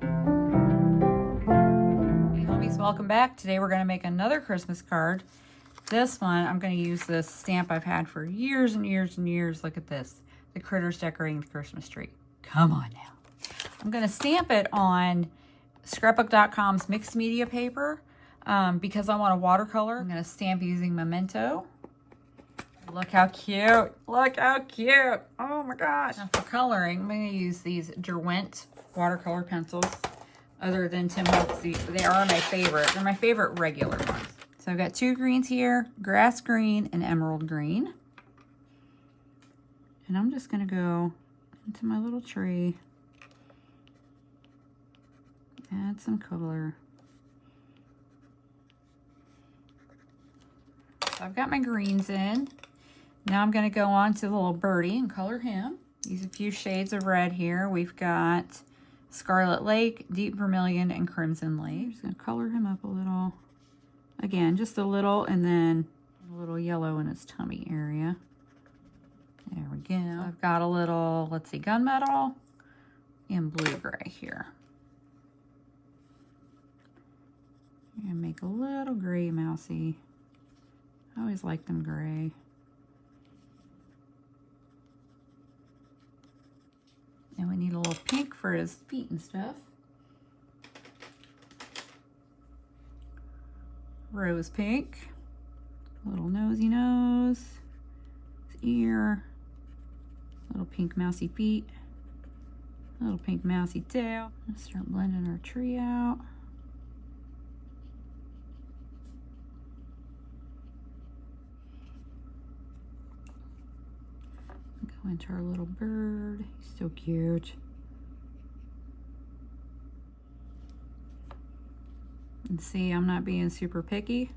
Hey homies, welcome back. Today we're going to make another Christmas card. This one, I'm going to use this stamp I've had for years and years and years. Look at this. The critters decorating the Christmas tree. Come on now. I'm going to stamp it on scrapbook.com's mixed media paper because I want a watercolor. I'm going to stamp using Memento. Look how cute. Look how cute. Oh my gosh. Now for coloring, I'm going to use these Derwent watercolor pencils. Other than Tim Holtz, they are my favorite. They're my favorite regular ones. So I've got two greens here, grass green and emerald green. And I'm just going to go into my little tree. Add some color. So I've got my greens in. Now I'm going to go on to the little birdie and color him. Use a few shades of red here. We've got Scarlet Lake, Deep Vermilion, and Crimson Lake. I'm just going to color him up a little. Again, just a little, and then a little yellow in his tummy area. There we go. So I've got a little, let's see, gunmetal and blue-gray here. And make a little gray mousy. I always like them gray. And we need a little pink for his feet and stuff. Rose pink. Little nosy nose. His ear. Little pink mousy feet. Little pink mousy tail. Let's start blending our tree out. Go into our little bird. He's so cute. And see, I'm not being super picky.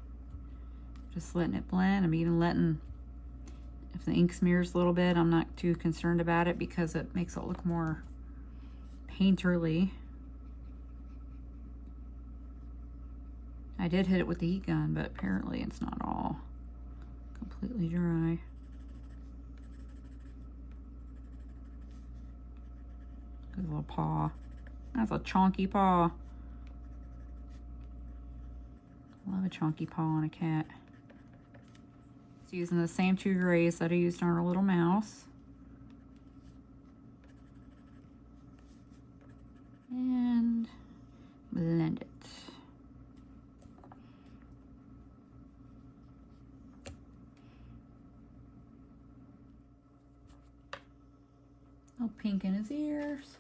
Just letting it blend. I'm even letting, if the ink smears a little bit, I'm not too concerned about it because it makes it look more painterly. I did hit it with the heat gun, but apparently it's not all completely dry. His little paw. That's a chonky paw. Love a chonky paw on a cat. It's using the same two grays that I used on our little mouse. And blend it. A little pink in his ears.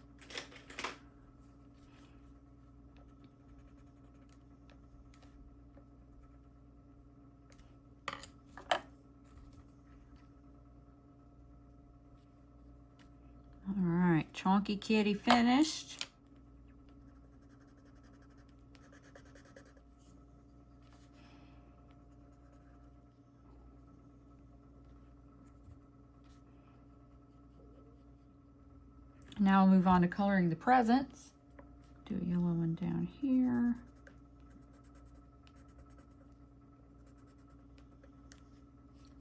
Alright, Chonky Kitty finished. Now I'll move on to coloring the presents. Do a yellow one down here.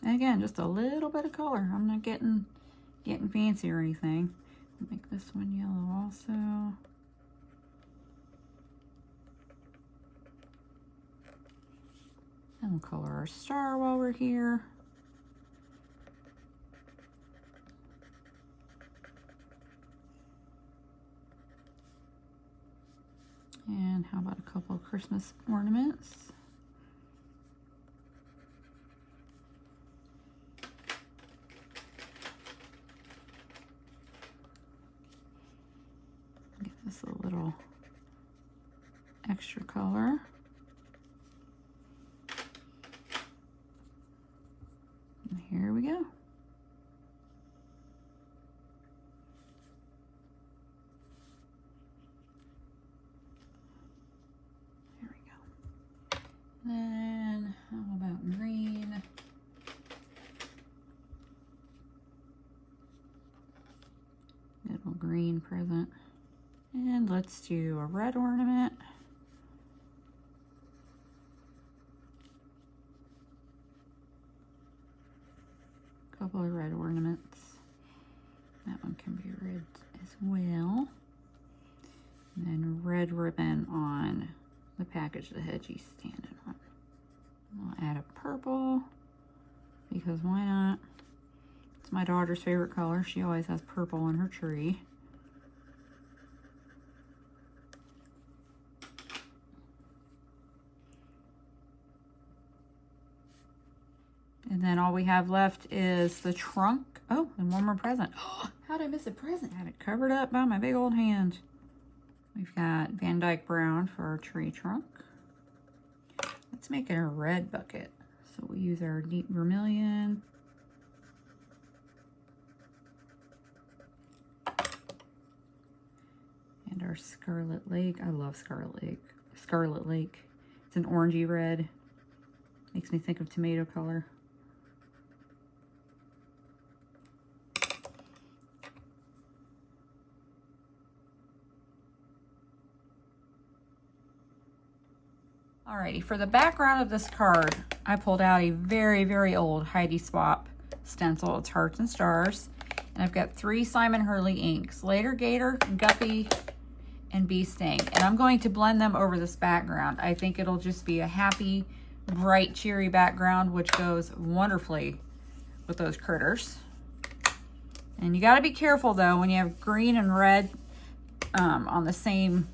And again, just a little bit of color. I'm not getting fancy or anything. I'll make this one yellow also. And we'll color our star while we're here. And how about a couple of Christmas ornaments? Give this a little extra color. And here we go. Then, how about green? Little green present. And let's do a red ornament. Couple of red ornaments. That one can be red as well. And then red ribbon on the package the Hedgie's standing on. I'll add a purple because why not? It's my daughter's favorite color. She always has purple in her tree. And then all we have left is the trunk. Oh, and one more present. Oh, how did I miss a present? I had it covered up by my big old hand. We've got Van Dyke Brown for our tree trunk. Let's make it a red bucket. So we use our deep vermilion. And our Scarlet Lake. I love Scarlet Lake. Scarlet Lake. It's an orangey red. Makes me think of tomato color. Alrighty, for the background of this card, I pulled out a very, very old Heidi Swapp stencil. It's Hearts and Stars. And I've got 3 Simon Hurley inks, Later Gator, Guppy, and Bee Sting. And I'm going to blend them over this background. I think it'll just be a happy, bright, cheery background, which goes wonderfully with those critters. And you got to be careful, though, when you have green and red on the same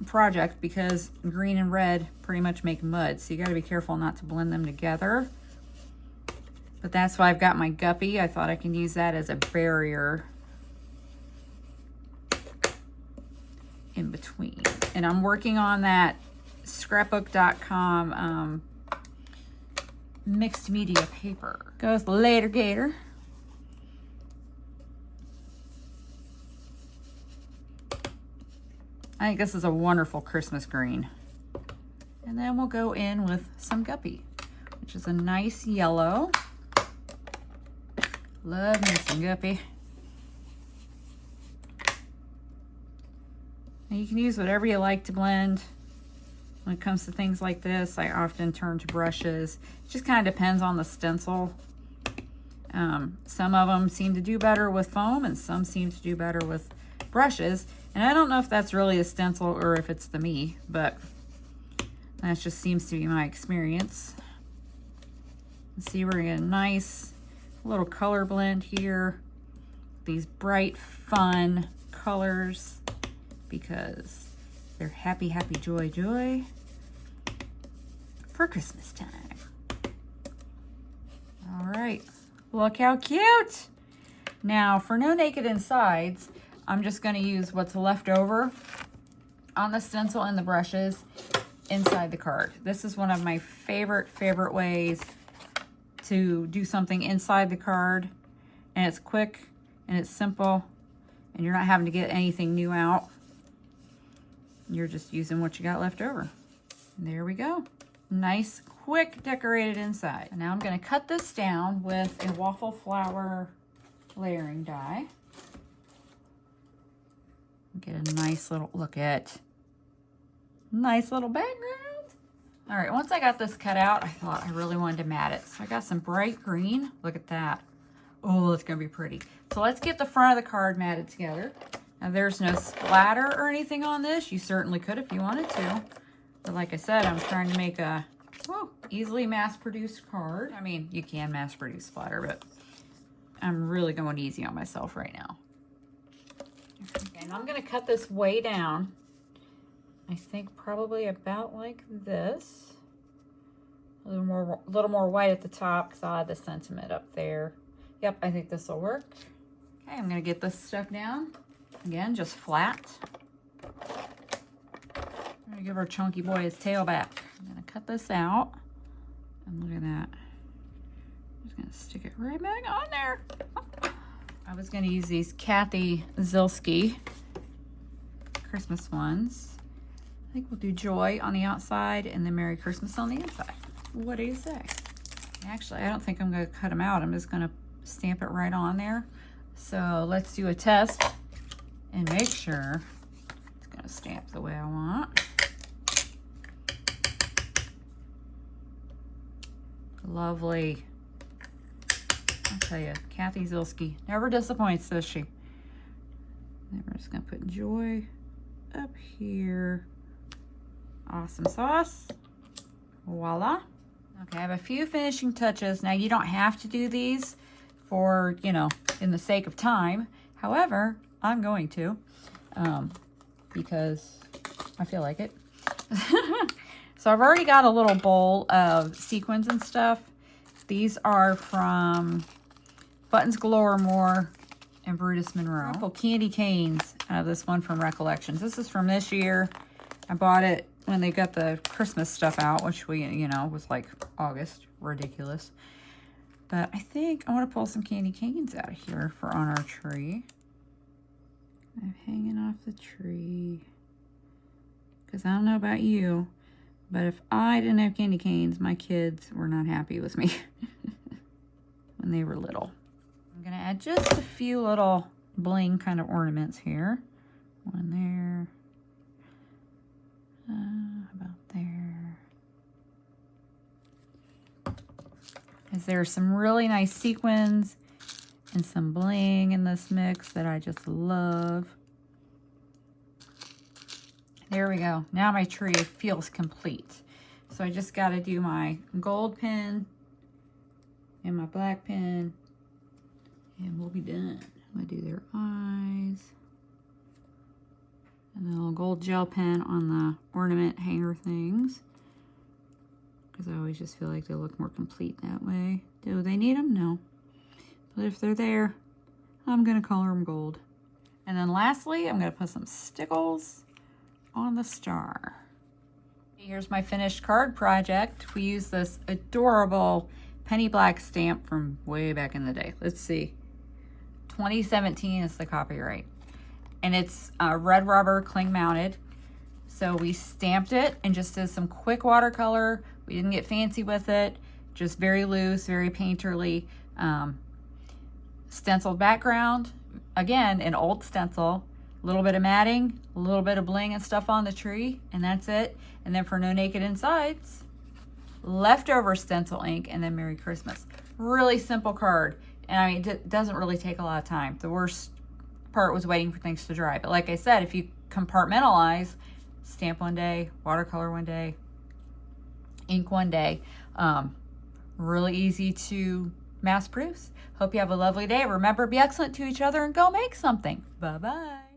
project, because green and red pretty much make mud, so you got to be careful not to blend them together. But that's why I've got my Guppy. I thought I can use that as a barrier in between. And I'm working on that scrapbook.com mixed media paper. Goes Later Gator. I think this is a wonderful Christmas green. And then we'll go in with some Guppy, which is a nice yellow. Love me some Guppy. And you can use whatever you like to blend. When it comes to things like this, I often turn to brushes. It just kind of depends on the stencil. Some of them seem to do better with foam, and some seem to do better with brushes. And I don't know if that's really a stencil or if it's the me, but that just seems to be my experience. Let's see, we're gonna get a nice little color blend here. These bright, fun colors, because they're happy, happy, joy, joy for Christmas time. All right, look how cute. Now for no naked insides, I'm just going to use what's left over on the stencil and the brushes inside the card. This is one of my favorite ways to do something inside the card, and it's quick and it's simple, and you're not having to get anything new out. You're just using what you got left over. And there we go. Nice, quick, decorated inside. And now I'm going to cut this down with a waffle flower layering die. Get a nice little look at nice little background. All right, once I got this cut out, I thought I really wanted to mat it. So I got some bright green. Look at that. Oh, it's gonna be pretty. So let's get the front of the card matted together. Now there's no splatter or anything on this. You certainly could if you wanted to. But like I said, I'm trying to make a easily mass-produced card. I mean, you can mass-produce splatter, but I'm really going easy on myself right now. Okay, and I'm going to cut this way down. I think probably about like this. A little more white at the top because I'll add the sentiment up there. Yep, I think this will work. Okay, I'm going to get this stuff down. Again, just flat. I'm going to give our chunky boy his tail back. I'm going to cut this out. And look at that. I'm just going to stick it right back on there. I was going to use these Kathy Zilski Christmas ones. I think we'll do Joy on the outside and then Merry Christmas on the inside. What do you say? Actually, I don't think I'm going to cut them out. I'm just going to stamp it right on there. So let's do a test and make sure it's going to stamp the way I want. Lovely. I'll tell you, Kathy Zilski never disappoints, does she? Then we're just going to put Joy up here. Awesome sauce. Voila. Okay, I have a few finishing touches. Now, you don't have to do these for, you know, in the sake of time. However, I'm going to because I feel like it. So I've already got a little bowl of sequins and stuff. These are from Buttons Galore More and Brutus Monroe. Couple candy canes out of this one from Recollections. This is from this year. I bought it when they got the Christmas stuff out, which we, you know, was like August. Ridiculous. But I think I want to pull some candy canes out of here for on our tree. I'm hanging off the tree. Because I don't know about you, but if I didn't have candy canes, my kids were not happy with me when they were little. I'm going to add just a few little bling kind of ornaments here. One there. About there. Because there's some really nice sequins and some bling in this mix that I just love. There we go. Now my tree feels complete. So I just got to do my gold pen and my black pen, and we'll be done. I'm going to do their eyes. And a little gold gel pen on the ornament hanger things, because I always just feel like they look more complete that way. Do they need them? No. But if they're there, I'm going to color them gold. And then lastly, I'm going to put some stickles on the star. Here's my finished card project. We use this adorable penny black stamp from way back in the day. Let's see. 2017 is the copyright. And it's red rubber cling mounted. So we stamped it and just did some quick watercolor. We didn't get fancy with it. Just very loose, very painterly. Stenciled background. Again, an old stencil. A little bit of matting, a little bit of bling and stuff on the tree, and that's it. And then for No Naked Insides, leftover stencil ink, and then Merry Christmas. Really simple card. And I mean, it doesn't really take a lot of time. The worst part was waiting for things to dry. But like I said, if you compartmentalize, stamp one day, watercolor one day, ink one day, really easy to mass produce. Hope you have a lovely day. Remember, be excellent to each other and go make something. Bye-bye.